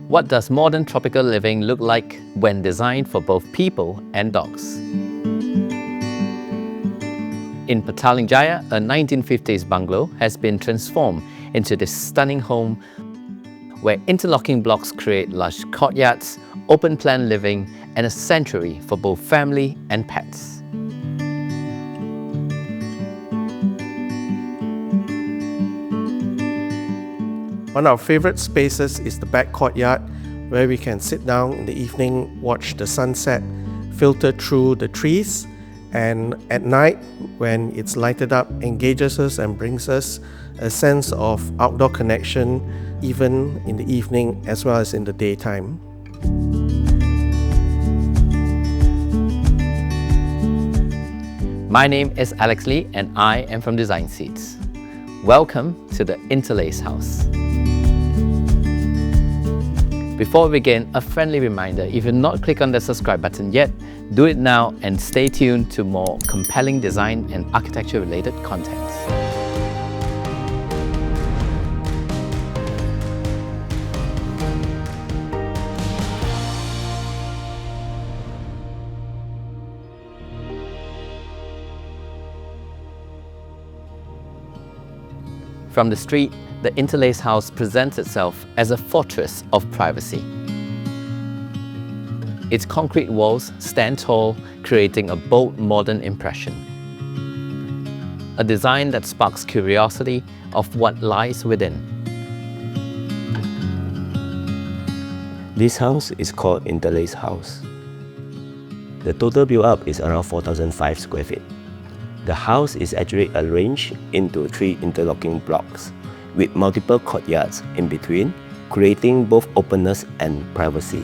What does modern tropical living look like when designed for both people and dogs? In Petaling Jaya, a 1950s bungalow has been transformed into this stunning home where interlocking blocks create lush courtyards, open-plan living, and a sanctuary for both family and pets. One of our favorite spaces is the back courtyard, where we can sit down in the evening, watch the sunset filter through the trees, and at night, when it's lighted up, engages us and brings us a sense of outdoor connection, even in the evening as well as in the daytime. My name is Alex Lee and I am from Design Seeds. Welcome to the Interlace House. Before we begin, a friendly reminder, if you've not clicked on the subscribe button yet, do it now and stay tuned to more compelling design and architecture related contents. From the street, the Interlace House presents itself as a fortress of privacy. Its concrete walls stand tall, creating a bold modern impression. A design that sparks curiosity of what lies within. This house is called Interlace House. The total build-up is around 4,005 square feet. The house is actually arranged into 3 interlocking blocks with multiple courtyards in between, creating both openness and privacy.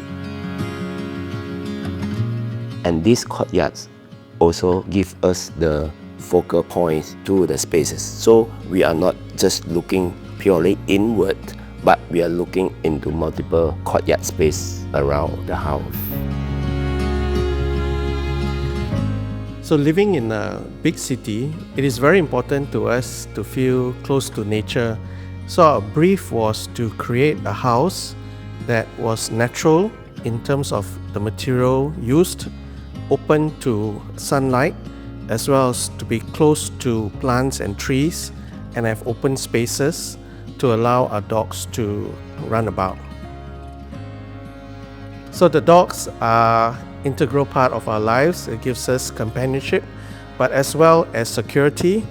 And these courtyards also give us the focal points to the spaces. So we are not just looking purely inward, but we are looking into multiple courtyard space around the house. So living in a big city, it is very important to us to feel close to nature. So our brief was to create a house that was natural in terms of the material used, open to sunlight, as well as to be close to plants and trees, and have open spaces to allow our dogs to run about. So the dogs are integral part of our lives. It gives us companionship, but as well as security.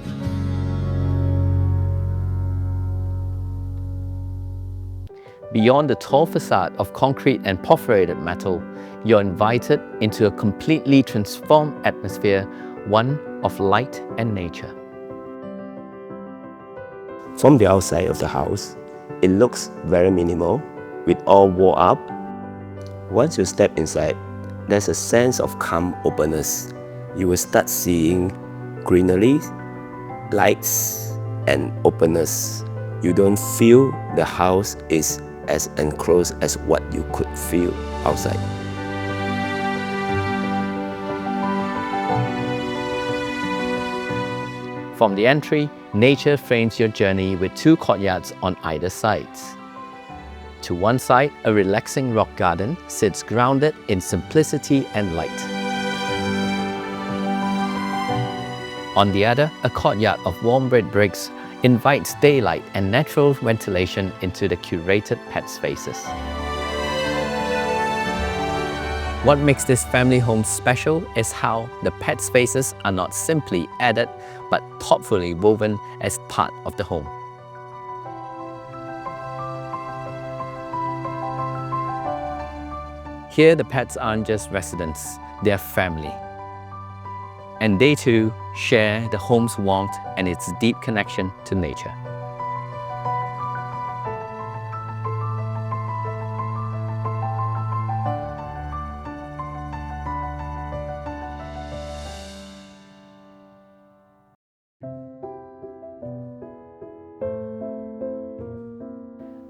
Beyond the tall facade of concrete and perforated metal, you're invited into a completely transformed atmosphere, one of light and nature. From the outside of the house, it looks very minimal, with all wall up. Once you step inside, there's a sense of calm openness. You will start seeing greenery, lights, and openness. You don't feel the house is as enclosed as what you could feel outside. From the entry, nature frames your journey with 2 courtyards on either sides. To one side, a relaxing rock garden sits grounded in simplicity and light. On the other, a courtyard of warm red bricks invites daylight and natural ventilation into the curated pet spaces. What makes this family home special is how the pet spaces are not simply added, but thoughtfully woven as part of the home. Here, the pets aren't just residents, they're family. And they too share the home's warmth and its deep connection to nature.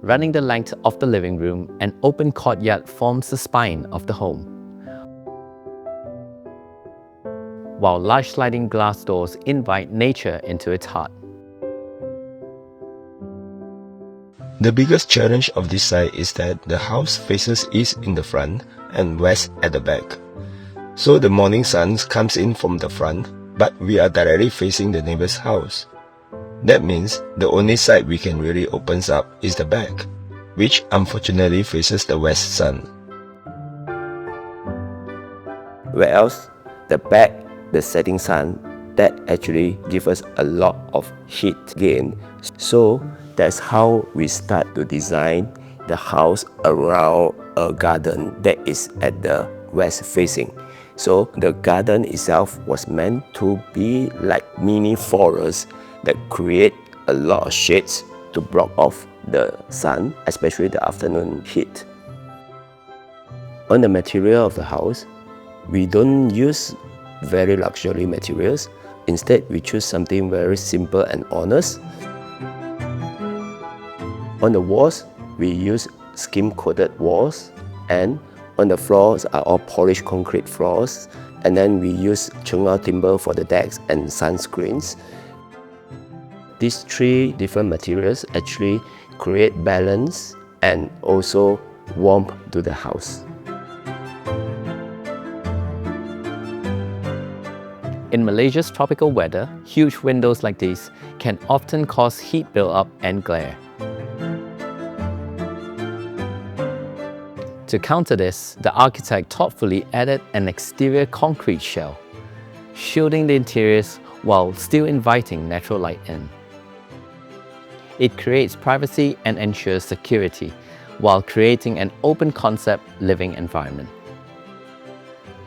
Running the length of the living room, an open courtyard forms the spine of the home, while large sliding glass doors invite nature into its heart. The biggest challenge of this site is that the house faces east in the front and west at the back. So the morning sun comes in from the front, but we are directly facing the neighbor's house. That means the only side we can really open up is the back, which unfortunately faces the west sun. Where else, the back, the setting sun, that actually gives us a lot of heat gain. So that's how we start to design the house around a garden that is at the west facing. So the garden itself was meant to be like mini forests that create a lot of shades to block off the sun, especially the afternoon heat. On the material of the house, we don't use very luxury materials. Instead, we choose something very simple and honest. On the walls, we use skim-coated walls, and on the floors are all polished concrete floors. And then we use chungao timber for the decks and sunscreens. These three different materials actually create balance and also warmth to the house. In Malaysia's tropical weather, huge windows like these can often cause heat buildup and glare. To counter this, the architect thoughtfully added an exterior concrete shell, shielding the interiors while still inviting natural light in. It creates privacy and ensures security, while creating an open concept living environment.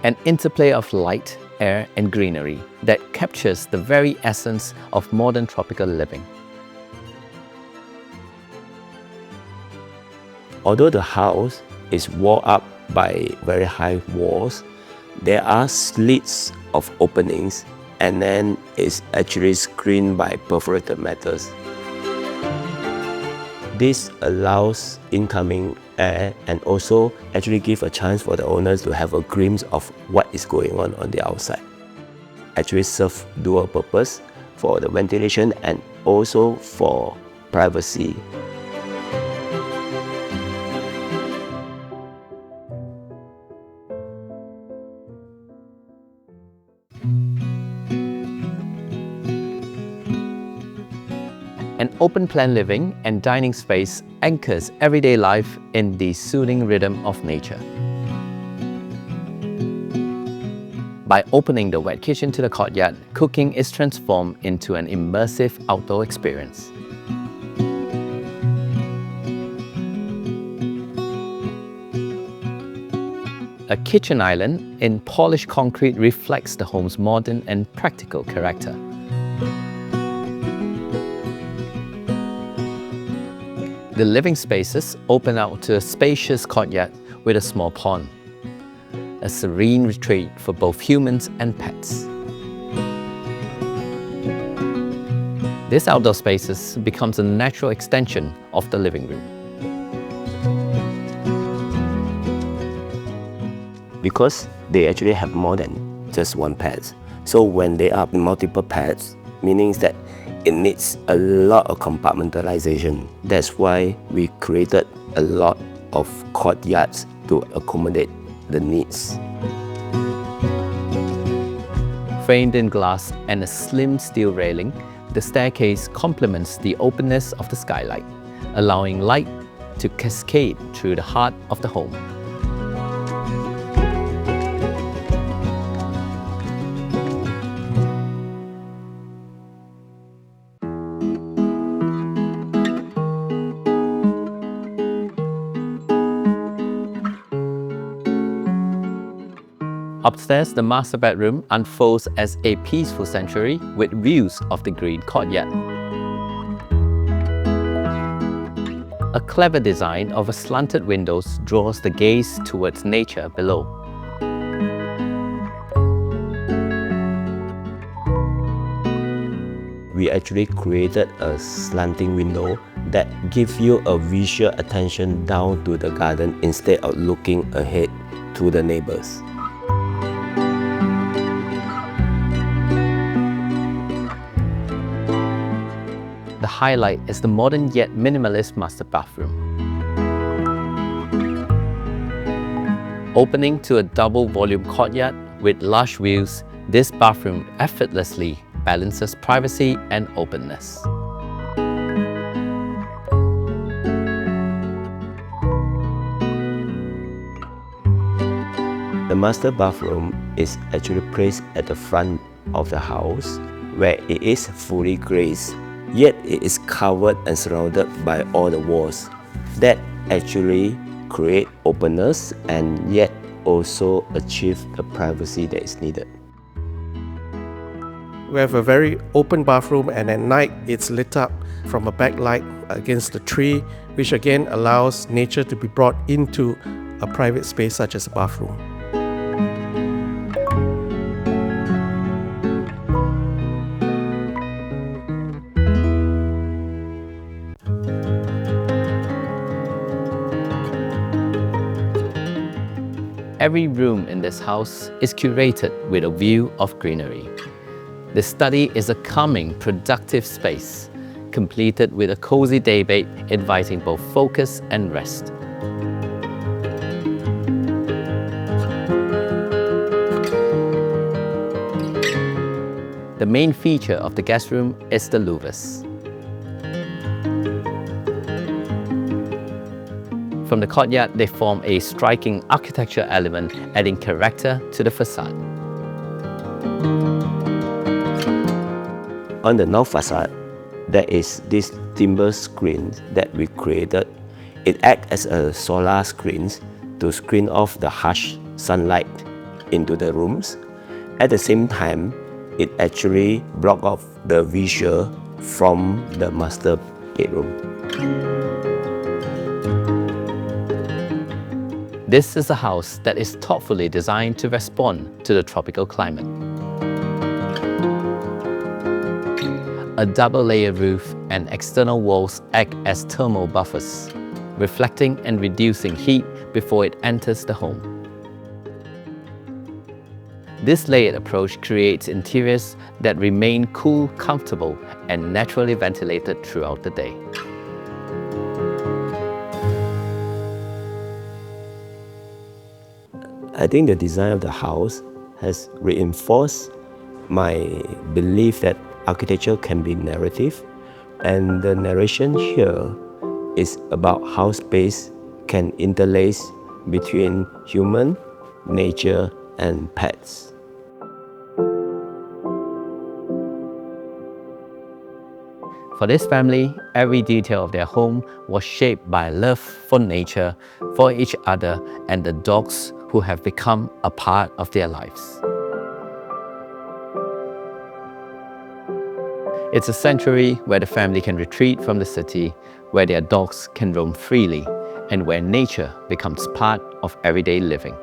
An interplay of light, air and greenery that captures the very essence of modern tropical living. Although the house is walled up by very high walls, there are slits of openings, and then it's actually screened by perforated metals. This allows incoming air and also actually give a chance for the owners to have a glimpse of what is going on the outside. Actually serve dual purpose for the ventilation and also for privacy. An open-plan living and dining space anchors everyday life in the soothing rhythm of nature. By opening the wet kitchen to the courtyard, cooking is transformed into an immersive outdoor experience. A kitchen island in polished concrete reflects the home's modern and practical character. The living spaces open out to a spacious courtyard with a small pond, a serene retreat for both humans and pets. This outdoor spaces becomes a natural extension of the living room. Because they actually have more than just one pet. So when they are multiple pets, meaning that it needs a lot of compartmentalization. That's why we created a lot of courtyards to accommodate the needs. Framed in glass and a slim steel railing, the staircase complements the openness of the skylight, allowing light to cascade through the heart of the home. Upstairs, the master bedroom unfolds as a peaceful sanctuary with views of the green courtyard. A clever design of a slanted windows draws the gaze towards nature below. We actually created a slanting window that gives you a visual attention down to the garden instead of looking ahead to the neighbors. the highlight is the modern yet minimalist master bathroom. Opening to a double-volume courtyard with lush views, this bathroom effortlessly balances privacy and openness. The master bathroom is actually placed at the front of the house, where it is fully glazed, yet it is covered and surrounded by all the walls. That actually create openness and yet also achieve the privacy that is needed. We have a very open bathroom, and at night it's lit up from a backlight against the tree, which again allows nature to be brought into a private space such as a bathroom. Every room in this house is curated with a view of greenery. The study is a calming, productive space, completed with a cozy daybed inviting both focus and rest. The main feature of the guest room is the louvers. From the courtyard, they form a striking architecture element, adding character to the facade. On the north facade, there is this timber screen that we created. It acts as a solar screen to screen off the harsh sunlight into the rooms. At the same time, it actually blocks off the visual from the master bedroom. This is a house that is thoughtfully designed to respond to the tropical climate. A double-layer roof and external walls act as thermal buffers, reflecting and reducing heat before it enters the home. This layered approach creates interiors that remain cool, comfortable, and naturally ventilated throughout the day. I think the design of the house has reinforced my belief that architecture can be narrative, and the narration here is about how space can interlace between human, nature, and pets. For this family, every detail of their home was shaped by love for nature, for each other, and the dogs who have become a part of their lives. It's a sanctuary where the family can retreat from the city, where their dogs can roam freely, and where nature becomes part of everyday living.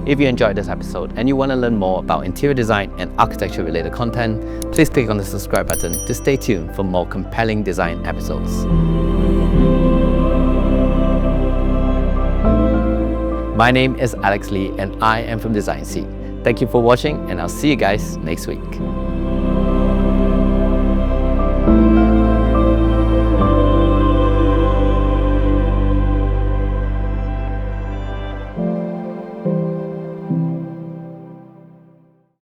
If you enjoyed this episode and you want to learn more about interior design and architecture related content, please click on the subscribe button to stay tuned for more compelling design episodes. My name is Alex Lee and I am from Design Seed. Thank you for watching, and I'll see you guys next week.